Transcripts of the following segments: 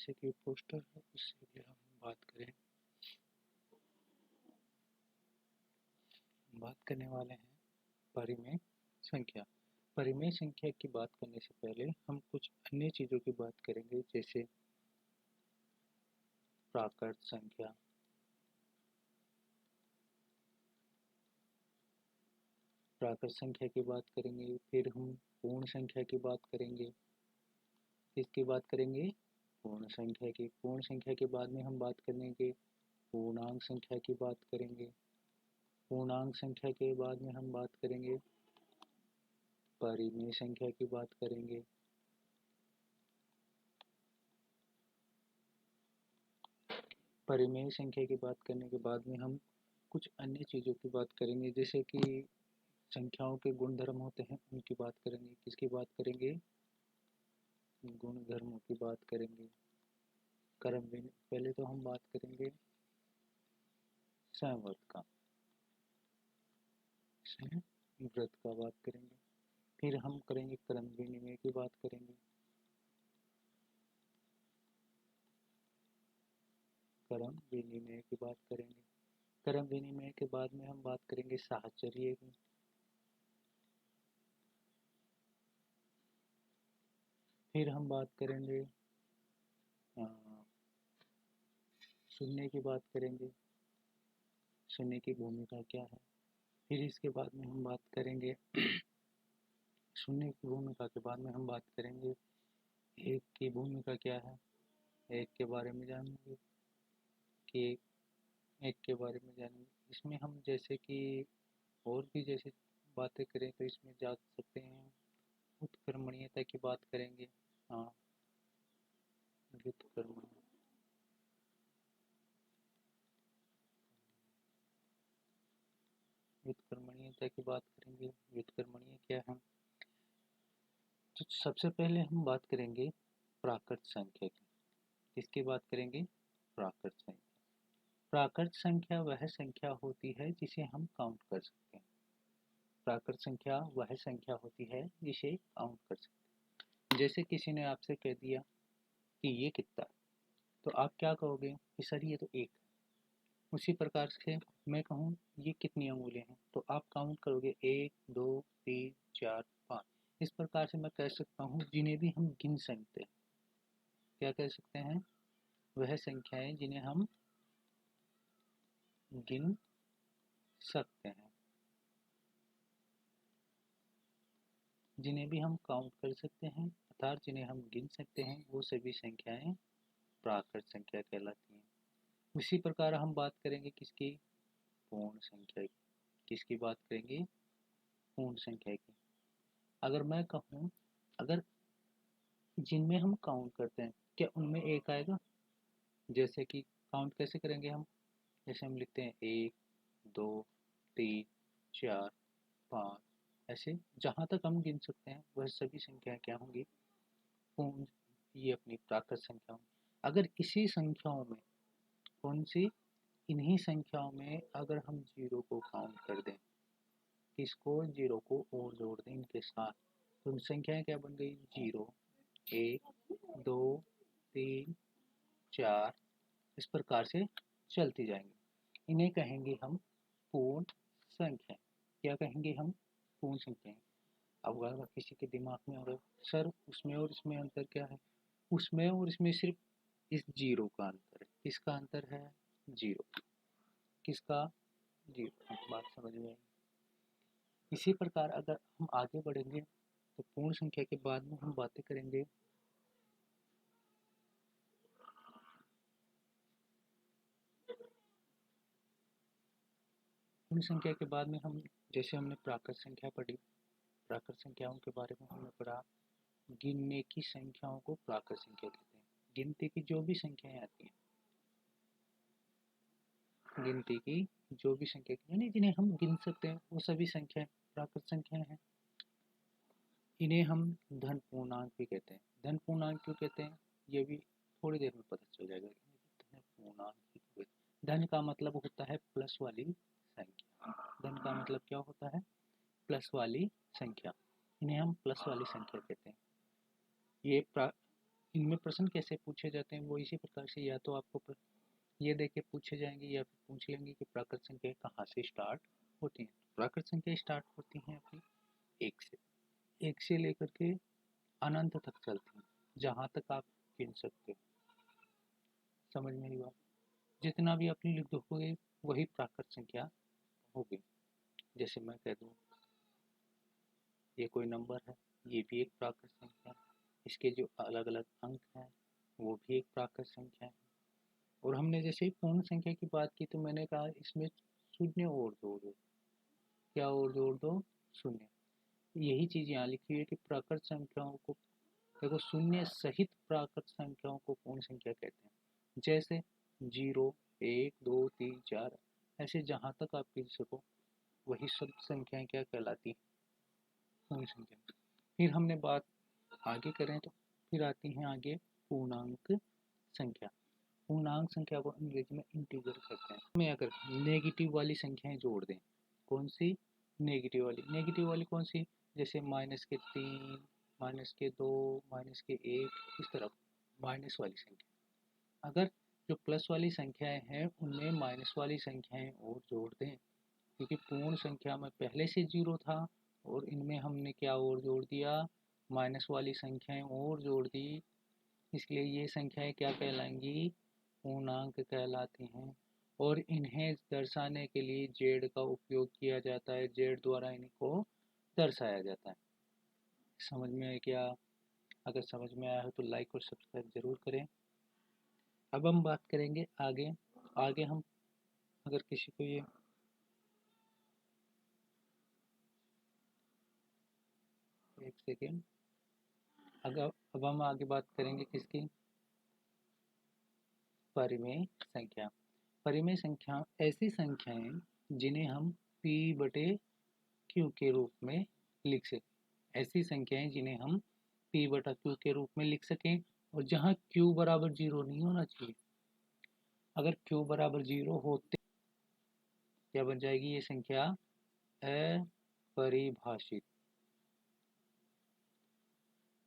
जैसे कि पोस्टर है उससे भी हम बात करने वाले हैं परिमेय संख्या। परिमेय संख्या की बात करने से पहले हम कुछ अन्य चीज़ों की बात करेंगे, जैसे प्राकृत संख्या, प्राकृत संख्या की बात करेंगे। फिर हम पूर्ण संख्या की बात करेंगे। किसकी बात करेंगे? पूर्ण संख्या की। पूर्ण संख्या के बाद में हम बात करेंगे पूर्णांक संख्या की बात करेंगे। पूर्णांक संख्या के बाद में हम बात करेंगे परिमेय संख्या की बात करेंगे। परिमेय संख्या की बात करने के बाद में हम कुछ अन्य चीज़ों की बात करेंगे, जैसे कि संख्याओं के गुणधर्म होते हैं उनकी बात करेंगे। किसकी बात करेंगे? गुणधर्मों की बात करेंगे। क्रम भी पहले तो हम बात करेंगे संवर्त का, संवृत का बात करेंगे। फिर हम करेंगे क्रम विनिमय की बात करेंगे। क्रम विनिमय की बात करेंगे। क्रम विनिमय के बाद में हम बात करेंगे साहचर्य की। फिर हम बात करेंगे शून्य की बात करेंगे, शून्य की भूमिका क्या है। फिर इसके बाद में हम बात करेंगे शून्य की भूमिका के बाद में हम बात करेंगे एक की भूमिका क्या है, एक के बारे में जानेंगे कि एक के बारे में जानेंगे। इसमें हम जैसे कि और भी जैसे बातें करें तो इसमें जा सकते हैं उत्क्रमणीयता की बात करेंगे। हाँ, व्युत्क्रमणीय, व्युत्क्रमणीयता की बात करेंगे। व्युत्क्रमणीय क्या है? तो सबसे पहले हम बात करेंगे प्राकृत संख्या की। किसकी बात करेंगे? प्राकृत संख्या। प्राकृत संख्या वह संख्या होती है जिसे हम काउंट कर सकते हैं। प्राकृत संख्या वह संख्या होती है जिसे काउंट कर सकते हैं। जैसे किसी ने आपसे कह दिया कि ये कितना है, तो आप क्या कहोगे कि सर ये तो एक है। उसी प्रकार से मैं कहूँ ये कितनी अंगुलें हैं, तो आप काउंट करोगे 1 2 3 4 5। इस प्रकार से मैं कह सकता हूँ जिन्हें भी हम गिन सकते हैं। क्या कह सकते हैं? वह संख्याएं जिन्हें हम गिन सकते हैं, जिन्हें भी हम काउंट कर सकते हैं अर्थात जिन्हें हम गिन सकते हैं, वो सभी संख्याएं प्राकृत संख्या कहलाती हैं। उसी प्रकार हम बात करेंगे किसकी? पूर्ण संख्या की। किसकी बात करेंगे? पूर्ण संख्या की। अगर मैं कहूँ अगर जिनमें हम काउंट करते हैं क्या उनमें एक आएगा? जैसे कि काउंट कैसे करेंगे हम? जैसे हम लिखते हैं 1 2 3 4 5, ऐसे जहाँ तक हम गिन सकते हैं वह सभी संख्याएं क्या होंगी? पूर्ण, ये अपनी प्राकृत संख्या होंगी। अगर इसी संख्याओं में कौन सी? इन्हीं संख्याओं में अगर हम जीरो को काउंट कर दें, किसको? जीरो को और जोड़ दें इनके साथ, तो संख्याएं क्या बन गई? 0 1 2 3 4, इस प्रकार से चलती जाएंगी। इन्हें कहेंगे हम पूर्ण संख्या। क्या कहेंगे हम? पूर्ण संख्या। अब अगर किसी के दिमाग में होगा सर उसमें और इसमें अंतर क्या है? उसमें और इसमें सिर्फ इस जीरो का अंतर है। किसका अंतर है? जीरो। किसका? जीरो। बात समझ में आई? इसी प्रकार अगर हम आगे बढ़ेंगे तो पूर्ण संख्या के बाद में हम बातें करेंगे पूर्ण संख्या के बाद में हम जैसे हमने प्राकृत संख्या पढ़ी, प्राकृत संख्याओं के बारे में हमने पढ़ा। गिनने की संख्याओं को प्राकृत संख्या कहते हैं। गिनती की जो भी संख्याएं आती हैं, गिनती की जो भी संख्या यानी जिन्हें हम गिन सकते हैं वो सभी संख्याएं प्राकृत संख्याएं हैं। इन्हें हम धन पूर्णांक भी कहते हैं। धन पूर्णांक क्यों कहते हैं ये भी थोड़ी देर में पता चल जाएगा। धन पूर्णांक, धन का मतलब होता है प्लस वाली संख्या। धन का मतलब क्या होता है? प्लस वाली संख्या। इन्हें हम प्लस वाली संख्या कहते हैं। ये इनमें प्रश्न कैसे पूछे जाते हैं वो इसी प्रकार से, या तो आपको ये देख के पूछे जाएंगे या फिर पूछ लेंगे कि प्राकृत संख्या कहाँ से स्टार्ट होती हैं। प्राकृत संख्या स्टार्ट होती हैं अपनी एक से लेकर के अनंत तक चलती हैं, जहाँ तक आप गिन सकते हो। समझ में आई बात? जितना भी अपनी लिख दोगे वही प्राकृत संख्या होगी। जैसे मैं कह दूँ ये कोई नंबर है, ये भी एक प्राकृत संख्या है, इसके जो अलग अलग अंक हैं वो भी एक प्राकृत संख्या है। और हमने जैसे ही पूर्ण संख्या की बात की तो मैंने कहा इसमें शून्य और जोड़ दो। क्या और जोड़ दो? शून्य। यही चीज़ यहाँ लिखी हुई है कि प्राकृत संख्याओं को, देखो शून्य सहित प्राकृत संख्याओं को पूर्ण संख्या कहते हैं। जैसे 0, 1, 2, 3, 4 ऐसे जहाँ तक आप गिन सको वही सब संख्याएं क्या कहलाती हैं? पूर्ण संख्या। फिर हमने बात आगे करें तो फिर आती हैं आगे पूर्णांक संख्या। पूर्णांक संख्या को अंग्रेजी में इंटीजर कहते हैं। हमें अगर नेगेटिव वाली संख्याएं जोड़ दें, कौन सी? नेगेटिव वाली। नेगेटिव वाली कौन सी? जैसे -3, -2, -1, इस तरह माइनस वाली संख्या। अगर जो प्लस वाली संख्याएं हैं उनमें माइनस वाली संख्याएं और जोड़ दें, क्योंकि पूर्ण संख्या में पहले से 0 था और इनमें हमने क्या और जोड़ दिया? माइनस वाली संख्याएं और जोड़ दी, इसलिए ये संख्याएं क्या कहलाएंगी? पूर्णांक कहलाती हैं। और इन्हें दर्शाने के लिए जेड का उपयोग किया जाता है, जेड द्वारा इनको दर्शाया जाता है। समझ में आया क्या? अगर समझ में आया हो तो लाइक और सब्सक्राइब जरूर करें। अब हम बात करेंगे आगे। आगे हम अगर किसी को ये एक सेकेंड, अगर अब हम आगे बात करेंगे किसकी? परिमेय संख्या। परिमेय संख्या ऐसी संख्याएं जिन्हें हम p बटे q के रूप में लिख सकें। ऐसी संख्याएं जिन्हें हम p बटा q के रूप में लिख सकें और जहां q बराबर 0 नहीं होना चाहिए। अगर q बराबर 0 होते क्या बन जाएगी ये संख्या? अपरिभाषित।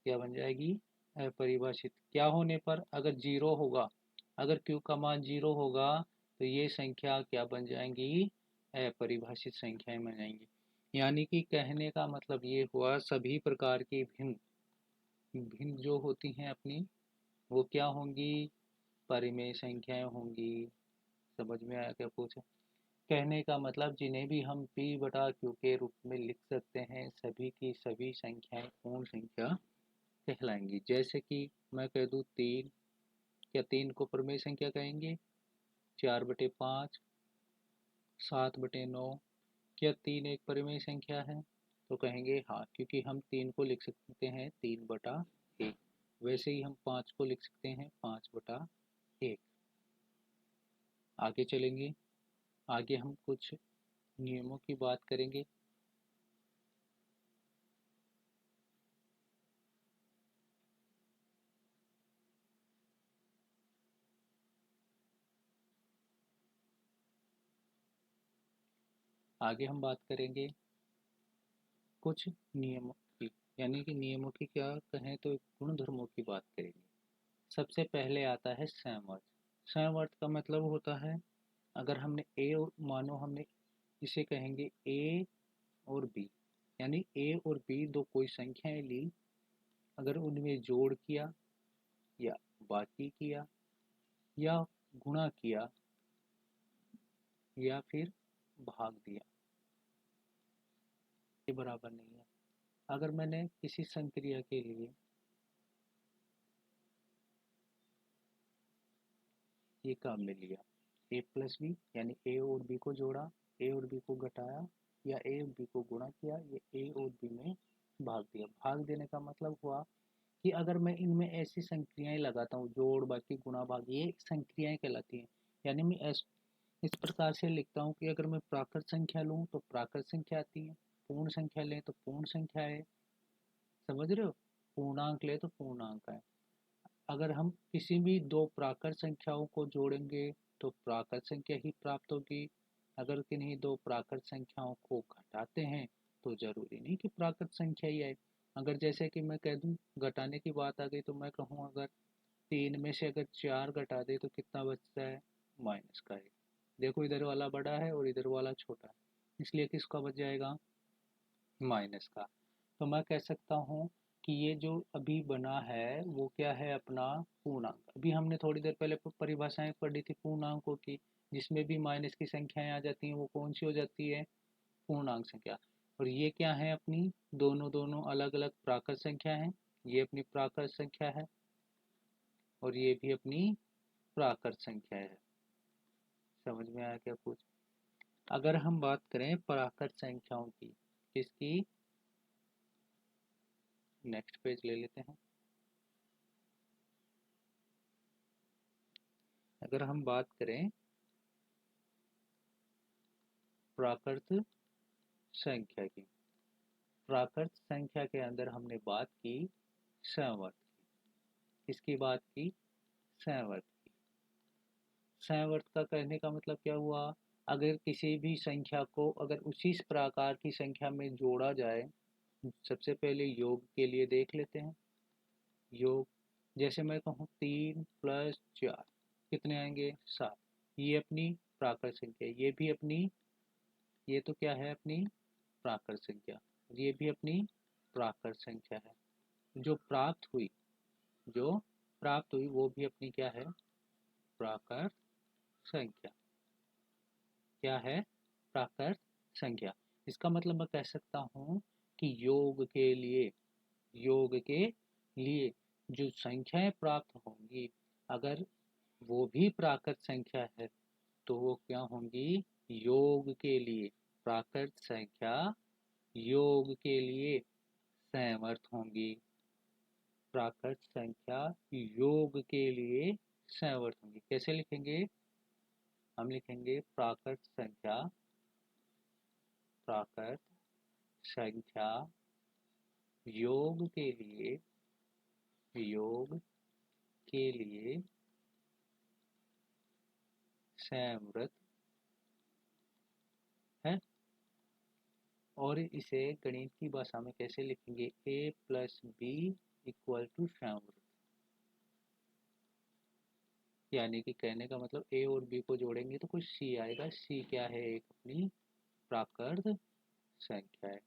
क्या बन जाएगी? अपरिभाषित। क्या होने पर? अगर 0 होगा, अगर q का मान 0 होगा तो ये संख्या क्या बन जाएंगी? अपरिभाषित संख्याएं बन जाएंगी। यानी कि कहने का मतलब ये हुआ सभी प्रकार की भिन्न भिन्न जो होती हैं अपनी वो क्या होंगी? परिमेय संख्याएं होंगी। समझ में आया क्या पूछा? कहने का मतलब जिन्हें भी हम p बटा q के रूप में लिख सकते हैं सभी की सभी संख्याएं पूर्ण संख्या कहलाएंगी। जैसे कि मैं कह दूँ 3, क्या 3 को परिमेय संख्या कहेंगे? 4/5, 7/9, क्या 3 एक परिमेय संख्या है? तो कहेंगे हाँ, क्योंकि हम 3 को लिख सकते हैं 3/1। वैसे ही हम 5 को लिख सकते हैं 5/1। आगे चलेंगे, आगे हम कुछ नियमों की बात करेंगे। आगे हम बात करेंगे कुछ नियमों की, यानी कि नियमों की क्या कहें तो गुणधर्मों की बात करेंगे। सबसे पहले आता है समवर्त। समवर्त का मतलब होता है अगर हमने ए और मानो हमने इसे कहेंगे ए और बी, यानी ए और बी दो कोई संख्याएं ली, अगर उनमें जोड़ किया या बाकी किया या गुणा किया या फिर भाग दिया, ये बराबर नहीं है। अगर मैंने किसी संक्रिया के लिए ये काम में लिया ए प्लस बी, यानी ए और बी को जोड़ा, ए और बी को घटाया या ए और बी को गुणा किया, ये ए और बी में भाग दिया। भाग देने का मतलब हुआ कि अगर मैं इनमें ऐसी संक्रियाएं लगाता हूँ जोड़ बाकी गुणा भाग, ये संक्रियाएं कहलाती हैं। यानी मैं इस प्रकार से लिखता हूँ कि अगर मैं प्राकृत संख्या लूँ तो प्राकृत संख्या आती है, पूर्ण संख्या लें तो पूर्ण संख्या है। समझ रहे हो? पूर्णांक ले तो पूर्णांक है। अगर हम किसी भी दो प्राकृत संख्याओं को जोड़ेंगे तो प्राकृत संख्या ही प्राप्त होगी। अगर किन्हीं दो प्राकृत संख्याओं को घटाते हैं तो जरूरी नहीं कि प्राकृत संख्या ही आए। अगर जैसे कि मैं कह दूं घटाने की बात आ गई तो मैं कहूँ अगर 3 में से अगर 4 घटा दे तो कितना बचता है, माइनस का 1। देखो इधर वाला बड़ा है और इधर वाला छोटा है, इसलिए किसका बच जाएगा, माइनस का। तो मैं कह सकता हूँ कि ये जो अभी बना है वो क्या है, अपना पूर्णांक। अभी हमने थोड़ी देर पहले परिभाषाएं पढ़ी थी पूर्णांकों की, जिसमें भी माइनस की संख्याएं आ जाती हैं वो कौन सी हो जाती है, पूर्णांक संख्या। और ये क्या है, अपनी दोनों दोनों अलग अलग प्राकृत संख्या हैं। ये अपनी प्राकृत संख्या है और ये भी अपनी प्राकृत संख्या है। समझ में आया क्या कुछ। अगर हम बात करें प्राकृत संख्याओं की, किसकी, नेक्स्ट पेज ले लेते हैं। अगर हम बात करें प्राकृत संख्या की, प्राकृत संख्या के अंदर हमने बात की संवर्त की। किसकी बात की, संवर्त की। संवर्त का कहने का मतलब क्या हुआ, अगर किसी भी संख्या को अगर उसी प्रकार की संख्या में जोड़ा जाए, सबसे पहले योग के लिए देख लेते हैं। योग, जैसे मैं कहूँ 3 + 4 कितने आएंगे, 7। ये अपनी प्राकृत संख्या, ये भी अपनी, ये तो क्या है, अपनी प्राकृत संख्या, ये भी अपनी प्राकृत संख्या है। जो प्राप्त हुई, जो प्राप्त हुई वो भी अपनी क्या है, प्राकृत संख्या। क्या है, प्राकृत संख्या। इसका मतलब मैं कह सकता हूँ कि योग के लिए जो संख्याएं प्राप्त होंगी, अगर वो भी प्राकृत संख्या है तो वो क्या होंगी, योग के लिए प्राकृत संख्या योग के लिए संवर्त होंगी। प्राकृत संख्या योग के लिए संवर्त होंगी। कैसे लिखेंगे, हम लिखेंगे प्राकृत संख्या योग के लिए, योग के लिए संवर्त है। और इसे गणित की भाषा में कैसे लिखेंगे, a+b = संवर्त। यानी कि कहने का मतलब a और b को जोड़ेंगे तो कुछ c आएगा। c क्या है, एक अपनी प्राकृत संख्या है।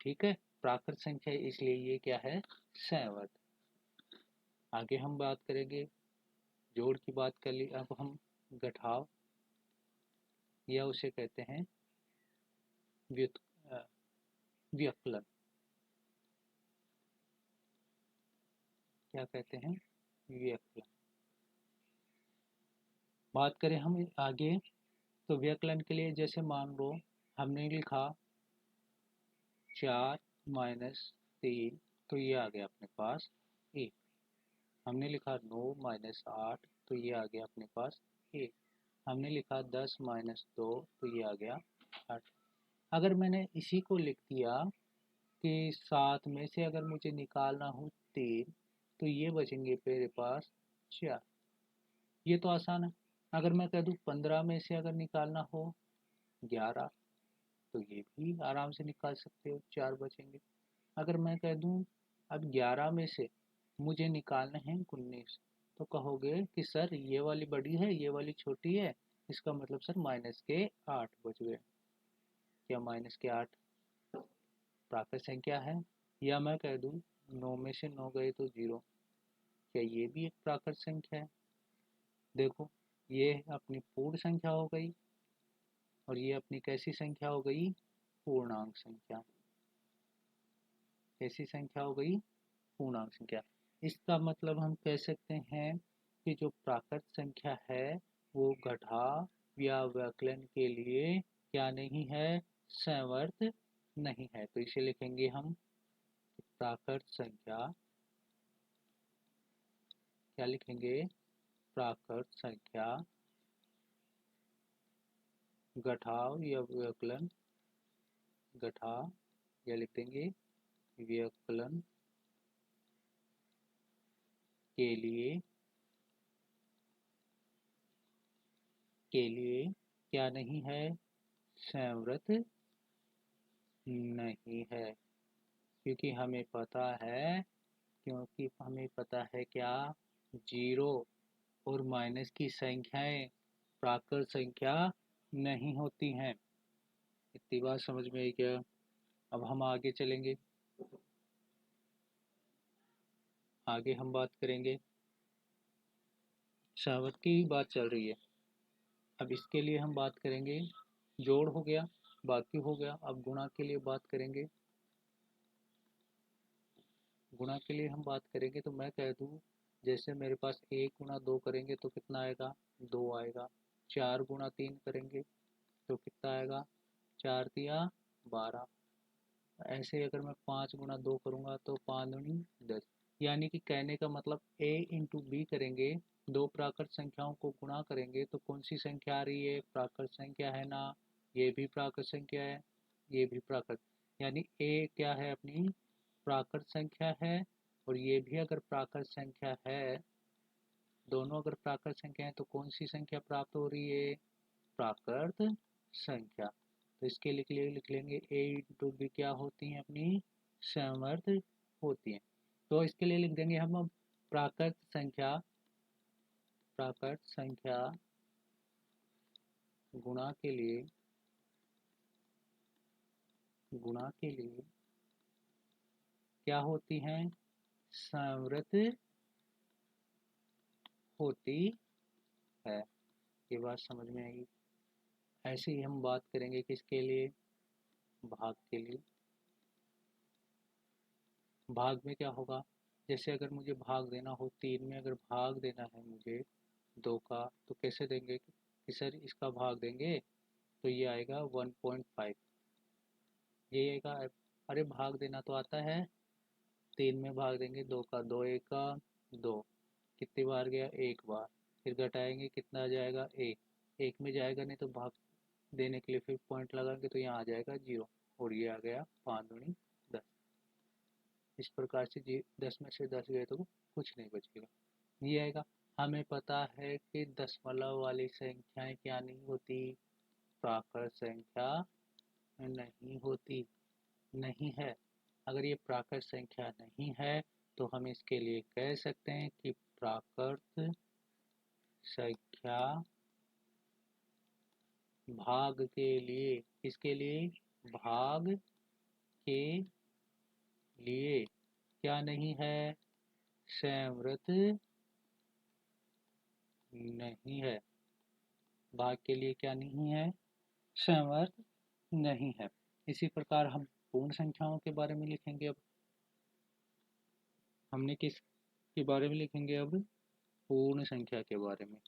ठीक है, प्राकृत संख्या है, इसलिए ये क्या है, संवर्त। आगे हम बात करेंगे, जोड़ की बात कर ली, अब हम घटाव या उसे कहते हैं व्यक्लन, क्या कहते हैं, व्यक्लन। बात करें हम आगे, तो व्यक्लन के लिए जैसे मान लो हमने लिखा 4 - 3, तो ये आ गया अपने पास 1। हमने लिखा 9 - 8, तो ये आ गया अपने पास 1। हमने लिखा 10 - 2, तो ये आ गया 8। अगर मैंने इसी को लिख दिया कि 7 में से अगर मुझे निकालना हो 3, तो ये बचेंगे मेरे पास 4। ये तो आसान है। अगर मैं कह दूँ 15 में से अगर निकालना हो 11, तो ये भी आराम से निकाल सकते हो, 4 बचेंगे। अगर मैं कह दूँ अब 11 में से मुझे निकालना है 19, तो कहोगे कि सर ये वाली बड़ी है ये वाली छोटी है, इसका मतलब सर -8 बच गए। क्या -8 प्राकृत संख्या है? या मैं कह दूँ 9 में से 9 गए तो 0, क्या ये भी एक प्राकृत संख्या है? देखो, ये अपनी पूर्ण संख्या हो गई और ये अपनी कैसी संख्या हो गई, पूर्णांक संख्या। कैसी संख्या हो गई, पूर्णांक संख्या। इसका मतलब हम कह सकते हैं कि जो प्राकृत संख्या है वो घटाव या व्यवकलन के लिए क्या नहीं है, संवर्त नहीं है। तो इसे लिखेंगे हम प्राकृत संख्या, क्या लिखेंगे, प्राकृत संख्या घटाव या व्यवकलन, घटाव या लिख देंगे व्यवकलन के लिए क्या नहीं है, संवर्त नहीं है। क्योंकि हमें पता है क्या, जीरो और माइनस की संख्याएं प्राकृत संख्या नहीं होती हैं। इतनी बात समझ में आई क्या? अब हम आगे चलेंगे। आगे हम बात करेंगे, शहावत की बात चल रही है। अब इसके लिए हम बात करेंगे, जोड़ हो गया, बाकी हो गया। अब गुणा के लिए बात करेंगे। गुणा के लिए हम बात करेंगे तो मैं कह दूँ, जैसे मेरे पास 1 गुणा 2 करेंगे तो कितना आएगा, 2 आएगा। 4 गुणा 3 करेंगे तो कितना आएगा, 4 तिया 12। ऐसे ही अगर मैं 5 गुणा 2 करूँगा तो 5 दूनी 10। यानी कि कहने का मतलब a इंटू बी करेंगे, दो प्राकृत संख्याओं को गुणा करेंगे तो कौन सी संख्या आ रही है, प्राकृत संख्या है ना। ये भी प्राकृत संख्या है, ये भी प्राकृत, यानी a क्या है, अपनी प्राकृत संख्या है। और ये भी अगर प्राकृत संख्या है, दोनों अगर प्राकृत संख्या है तो कौन सी संख्या प्राप्त हो रही है, प्राकृत संख्या। तो इसके लिए लिख लेंगे a इंटू बी क्या होती हैं, अपनी समवर्त होती हैं। तो इसके लिए लिख देंगे हम अब प्राकृत संख्या गुणा के लिए क्या होती हैं, समवर्त होती है। ये बात समझ में आएगी। ऐसे ही हम बात करेंगे किसके लिए, भाग के लिए। भाग में क्या होगा, जैसे अगर मुझे भाग देना हो 3 में, अगर भाग देना है मुझे 2 का, तो कैसे देंगे कि सर इसका भाग देंगे तो ये आएगा 1.5। ये आएगा। अरे भाग देना तो आता है, 3 में भाग देंगे 2 का, 2 एक का 2, कितनी बार गया, एक बार। फिर घटाएंगे कितना आ जाएगा, एक। एक में जाएगा नहीं तो भाग देने के लिए फिर पॉइंट लगाएंगे तो यहाँ आ जाएगा 0। और ये आ गया 5 दूनी 10। इस प्रकार से 10 में से 10 गए तो कुछ नहीं बचेगा, ये आएगा। हमें पता है कि दशमलव वाली संख्याएं क्या नहीं होती, प्राकृत संख्या नहीं होती, नहीं है। अगर ये प्राकृत संख्या नहीं है तो हम इसके लिए कह सकते हैं कि प्राकृत संख्या भाग के लिए, किसके लिए, भाग के लिए क्या नहीं है, संवृत नहीं है। भाग के लिए क्या नहीं है, संवर्त नहीं है। इसी प्रकार हम पूर्ण संख्याओं के बारे में लिखेंगे। अब हमने किस के बारे में लिखेंगे, अब पूर्ण संख्या के बारे में।